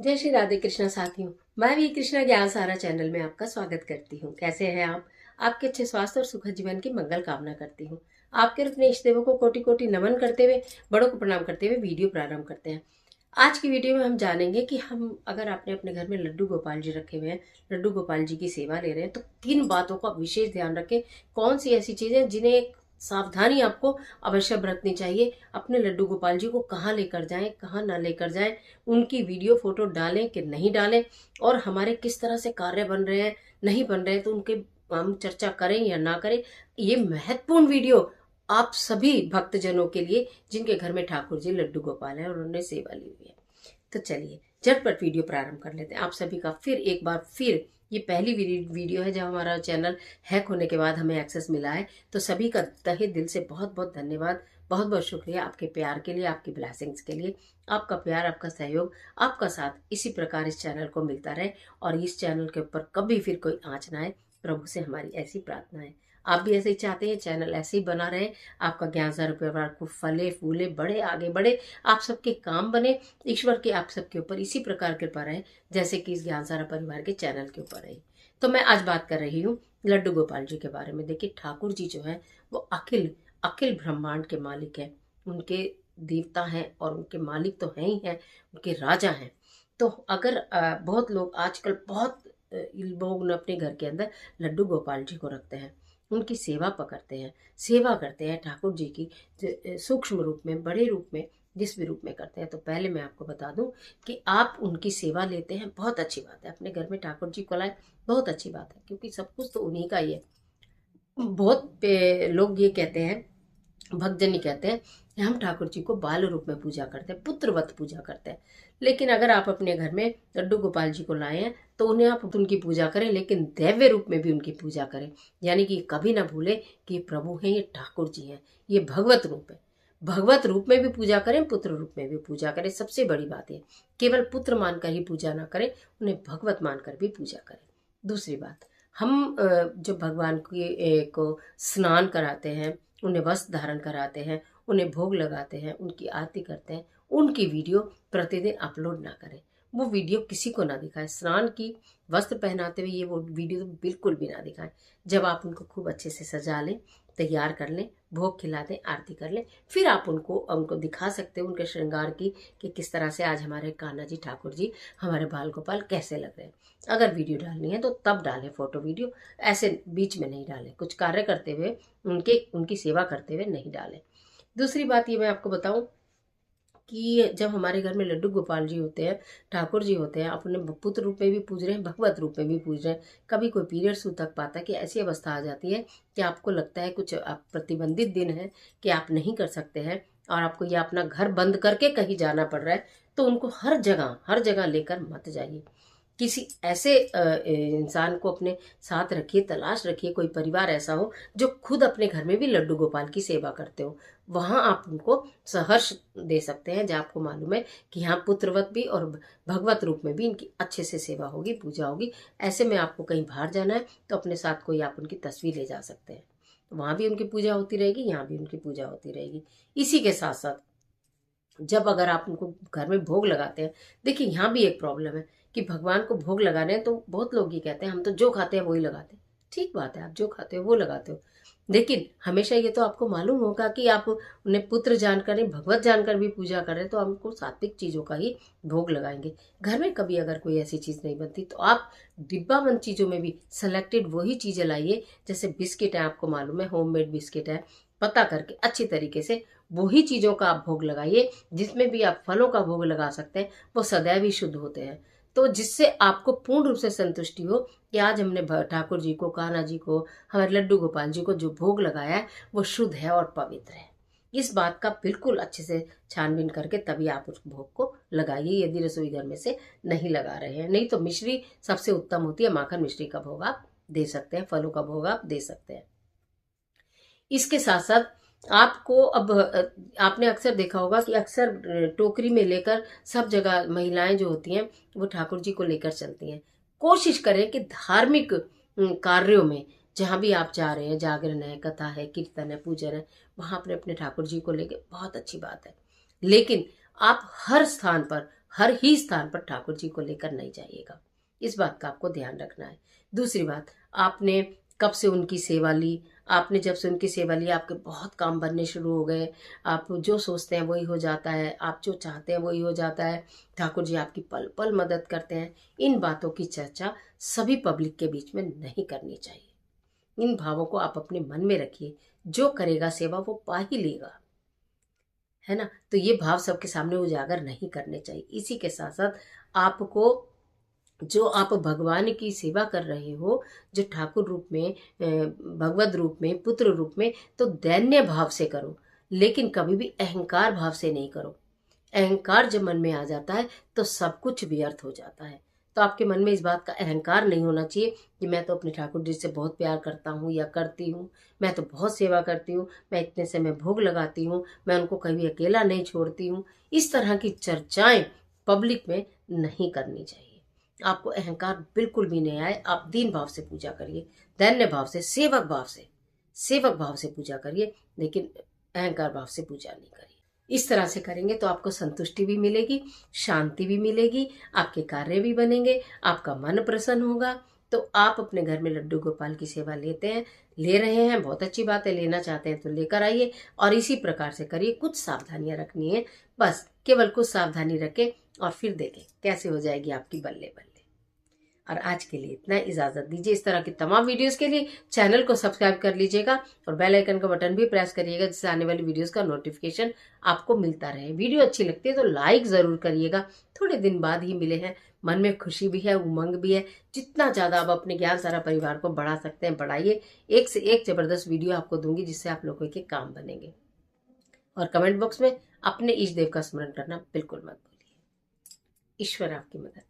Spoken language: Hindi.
जय श्री राधे कृष्णा साथियों। मैं भी कृष्णा ज्ञान सारा चैनल में आपका स्वागत करती हूँ। कैसे हैं आप? आपके अच्छे स्वास्थ्य और सुखद जीवन की मंगल कामना करती हूँ। आपके अपने इष्ट देवों को कोटि कोटि नमन करते हुए, बड़ों को प्रणाम करते हुए वीडियो प्रारंभ करते हैं। आज की वीडियो में हम जानेंगे कि हम अगर आपने अपने घर में लड्डू गोपाल जी रखे हुए हैं, लड्डू गोपाल जी की सेवा ले रहे हैं, तो 3 बातों का विशेष ध्यान रखें। कौन सी ऐसी चीजें जिन्हें एक सावधानी आपको अवश्य बरतनी चाहिए। अपने लड्डू गोपाल जी को कहाँ लेकर जाएं, कहाँ ना लेकर जाएं, उनकी वीडियो फोटो डालें कि नहीं डालें, और हमारे किस तरह से कार्य बन रहे हैं, नहीं बन रहे हैं, तो उनके हम चर्चा करें या ना करें। ये महत्वपूर्ण वीडियो आप सभी भक्तजनों के लिए जिनके घर में ठाकुर जी लड्डू गोपाल है और उन्होंने सेवा ली हुई है। तो चलिए झटपट वीडियो प्रारंभ कर लेते हैं। आप सभी का फिर एक बार फिर ये पहली वीडियो है जब हमारा चैनल हैक होने के बाद हमें एक्सेस मिला है, तो सभी का तहे दिल से बहुत बहुत धन्यवाद, बहुत बहुत शुक्रिया आपके प्यार के लिए, आपकी ब्लेसिंग्स के लिए। आपका प्यार, आपका सहयोग, आपका साथ इसी प्रकार इस चैनल को मिलता रहे और इस चैनल के ऊपर कभी फिर कोई आंच ना आए, प्रभु से हमारी ऐसी प्रार्थना है। आप भी ऐसे ही चाहते हैं चैनल ऐसे ही बना रहे, आपका ज्ञान सारा परिवार को फले फूले, बड़े आगे बढ़े, आप सबके काम बने, ईश्वर के आप सबके ऊपर इसी प्रकार कृपा रहे जैसे कि इस ज्ञान सारा परिवार के चैनल के ऊपर रही। तो मैं आज बात कर रही हूँ लड्डू गोपाल जी के बारे में। देखिए, ठाकुर जी जो है वो अखिल अखिल ब्रह्मांड के मालिक हैं, उनके देवता हैं और उनके मालिक तो हैं ही हैं, उनके राजा हैं। तो अगर बहुत लोग आजकल बहुत लोग न अपने घर के अंदर लड्डू गोपाल जी को रखते हैं, उनकी सेवा पकड़ते हैं, सेवा करते हैं ठाकुर जी की, सूक्ष्म रूप में, बड़े रूप में, जिस भी रूप में करते हैं। तो पहले मैं आपको बता दूं कि आप उनकी सेवा लेते हैं, बहुत अच्छी बात है। अपने घर में ठाकुर जी को लाए, बहुत अच्छी बात है, क्योंकि सब कुछ तो उन्हीं का ही है। बहुत लोग ये कहते हैं, भक्तजन ही कहते हैं कि हम ठाकुर जी को बाल रूप में पूजा करते हैं, पुत्रवत पूजा करते हैं। लेकिन अगर आप अपने घर में लड्डू गोपाल जी को लाए हैं तो उन्हें आप उनकी पूजा करें, लेकिन दैव्य रूप में भी उनकी पूजा करें। यानी कि कभी ना भूले कि ये प्रभु हैं, ये ठाकुर जी हैं, ये भगवत रूप है। भगवत रूप में भी पूजा करें, पुत्र रूप में भी पूजा करें। सबसे बड़ी बात है, केवल पुत्र मानकर ही पूजा ना करें, उन्हें भगवत मानकर भी पूजा करें। दूसरी बात, हम जब भगवान को स्नान कराते हैं, उन्हें वस्त्र धारण कराते हैं, उन्हें भोग लगाते हैं, उनकी आरती करते हैं, उनकी वीडियो प्रतिदिन अपलोड ना करें। वो वीडियो किसी को ना दिखाएं। स्नान की वस्त्र पहनाते हुए ये वो वीडियो तो बिल्कुल भी ना दिखाएं। जब आप उनको खूब अच्छे से सजा लें, तैयार कर लें, भोग खिला दें, आरती कर लें, फिर आप उनको दिखा सकते हो उनके श्रृंगार की, कि किस तरह से आज हमारे कान्हा जी ठाकुर जी, हमारे बाल गोपाल कैसे लग रहे हैं। अगर वीडियो डालनी है तो तब डालें फोटो वीडियो, ऐसे बीच में नहीं डालें। कुछ कार्य करते हुए उनकी सेवा करते हुए नहीं डालें। दूसरी बात ये मैं आपको बताऊं कि जब हमारे घर में लड्डू गोपाल जी होते हैं, ठाकुर जी होते हैं, आप उन्हें पुत्र रूप में भी पूज रहे हैं, भगवत रूप में भी पूज रहे हैं। कभी कोई पीरियड्स तक पाता है कि ऐसी अवस्था आ जाती है कि आपको लगता है कुछ आप प्रतिबंधित दिन है कि आप नहीं कर सकते हैं और आपको यह अपना घर बंद करके कहीं जाना पड़ रहा है, तो उनको हर जगह लेकर मत जाइए। किसी ऐसे इंसान को अपने साथ रखिए, तलाश रखिए, कोई परिवार ऐसा हो जो खुद अपने घर में भी लड्डू गोपाल की सेवा करते हो। वहां आप उनको सहर्ष दे सकते हैं, जहाँ आपको मालूम है कि यहाँ पुत्रवत भी और भगवत रूप में भी इनकी अच्छे से सेवा होगी, पूजा होगी। ऐसे में आपको कहीं बाहर जाना है तो अपने साथ कोई आप उनकी तस्वीर ले जा सकते हैं, वहां भी उनकी पूजा होती रहेगी, यहाँ भी उनकी पूजा होती रहेगी। इसी के साथ साथ जब अगर आप उनको घर में भोग लगाते हैं, देखिए यहाँ भी एक प्रॉब्लम है कि भगवान को भोग लगाने हैं तो बहुत लोग ये कहते हैं हम तो जो खाते हैं वही लगाते हैं। ठीक बात है, आप जो खाते हो वो लगाते हो, लेकिन हमेशा ये तो आपको मालूम होगा कि आप उन्हें पुत्र जानकर नहीं, भगवत जानकर भी पूजा कर रहे हैं, तो हमको सात्विक चीजों का ही भोग लगाएंगे। घर में कभी अगर कोई ऐसी चीज नहीं बनती तो आप डिब्बा बंद चीजों में भी सेलेक्टेड वही चीजें लाइए। जैसे बिस्किट है, आपको मालूम है होममेड बिस्किट है, पता करके अच्छी तरीके से वही चीजों का आप भोग लगाइए। जिसमें भी आप फलों का भोग लगा सकते हैं वो सदैव ही शुद्ध होते हैं, तो जिससे आपको पूर्ण रूप से संतुष्टि हो कि आज हमने ठाकुर जी को, कान्हा जी को, हमारे लड्डू गोपाल जी को जो भोग लगाया है वो शुद्ध है और पवित्र है। इस बात का बिल्कुल अच्छे से छानबीन करके तभी आप उस भोग को लगाइए, यदि रसोई घर में से नहीं लगा रहे हैं। नहीं तो मिश्री सबसे उत्तम होती है, माखन मिश्री का भोग आप दे सकते हैं, फलों का भोग आप दे सकते हैं। इसके साथ साथ आपको अब आपने अक्सर देखा होगा कि अक्सर टोकरी में लेकर सब जगह महिलाएं जो होती हैं वो ठाकुर जी को लेकर चलती हैं। कोशिश करें कि धार्मिक कार्यों में जहां भी आप जा रहे हैं, जागरण है, कथा है, कीर्तन है, पूजन है, वहां अपने अपने ठाकुर जी को लेके बहुत अच्छी बात है। लेकिन आप हर स्थान पर, हर ही स्थान पर ठाकुर जी को लेकर नहीं जाइएगा। इस बात का आपको ध्यान रखना है। दूसरी बात, आपने कब से उनकी सेवा ली, आपने जब से उनकी सेवा ली आपके बहुत काम बनने शुरू हो गए, आप जो सोचते हैं वही हो जाता है, आप जो चाहते हैं वही हो जाता है, ठाकुर जी आपकी पल पल मदद करते हैं। इन बातों की चर्चा सभी पब्लिक के बीच में नहीं करनी चाहिए। इन भावों को आप अपने मन में रखिए। जो करेगा सेवा वो पा ही लेगा, है ना। तो ये भाव सबके सामने उजागर नहीं करने चाहिए। इसी के साथ साथ आपको, जो आप भगवान की सेवा कर रहे हो, जो ठाकुर रूप में, भगवत रूप में, पुत्र रूप में, तो दैन्य भाव से करो, लेकिन कभी भी अहंकार भाव से नहीं करो। अहंकार जब मन में आ जाता है तो सब कुछ व्यर्थ हो जाता है। तो आपके मन में इस बात का अहंकार नहीं होना चाहिए कि मैं तो अपने ठाकुर जी से बहुत प्यार करता हूँ या करती हूँ, मैं तो बहुत सेवा करती हूँ, मैं इतने से मैं भोग लगाती हूँ, मैं उनको कभी अकेला नहीं छोड़ती हूँ। इस तरह की चर्चाएं पब्लिक में नहीं करनी चाहिए। आपको अहंकार बिल्कुल भी नहीं आए। आप दीन भाव से पूजा करिए, दैन्य भाव से, सेवक भाव से पूजा करिए, लेकिन अहंकार भाव से पूजा नहीं करिए। इस तरह से करेंगे तो आपको संतुष्टि भी मिलेगी, शांति भी मिलेगी, आपके कार्य भी बनेंगे, आपका मन प्रसन्न होगा। तो आप अपने घर में लड्डू गोपाल की सेवा ले रहे हैं, बहुत अच्छी बात है। लेना चाहते हैं तो लेकर आइए और इसी प्रकार से करिए। कुछ सावधानियां रखनी है, बस केवल कुछ सावधानी रखें और फिर देखें कैसे हो जाएगी आपकी बल्ले बल्ले। और आज के लिए इतना, इजाजत दीजिए। इस तरह की तमाम वीडियोस के लिए चैनल को सब्सक्राइब कर लीजिएगा और बेल आइकन का बटन भी प्रेस करिएगा, जिससे आने वाली वीडियोस का नोटिफिकेशन आपको मिलता रहे। वीडियो अच्छी लगती है तो लाइक जरूर करिएगा। थोड़े दिन बाद ही मिले हैं, मन में खुशी भी है, उमंग भी है। जितना ज्यादा आप अपने ज्ञान सारा परिवार को बढ़ा सकते हैं बढ़ाइए। एक से एक जबरदस्त वीडियो आपको दूंगी जिससे आप लोगों के काम बनेंगे। और कमेंट बॉक्स में अपने इष्ट देव का स्मरण करना बिल्कुल मत भूलिए। ईश्वर आपकी मदद